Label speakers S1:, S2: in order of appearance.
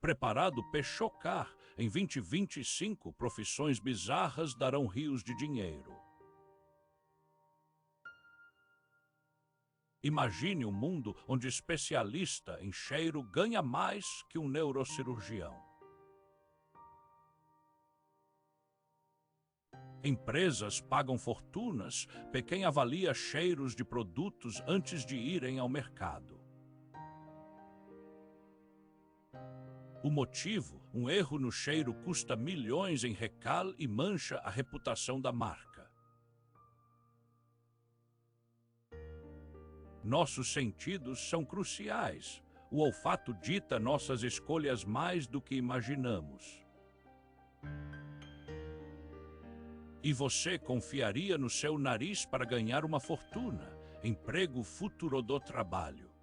S1: preparado para chocar. Em 2025, profissões bizarras darão rios de dinheiro. Imagine um mundo onde especialista em cheiro ganha mais que um neurocirurgião. Empresas pagam fortunas para quem avalia cheiros de produtos antes de irem ao mercado. O motivo, um erro no cheiro custa milhões em recal e mancha a reputação da marca. Nossos sentidos são cruciais. O olfato dita nossas escolhas mais do que imaginamos. E você confiaria no seu nariz para ganhar uma fortuna? Emprego futuro do trabalho.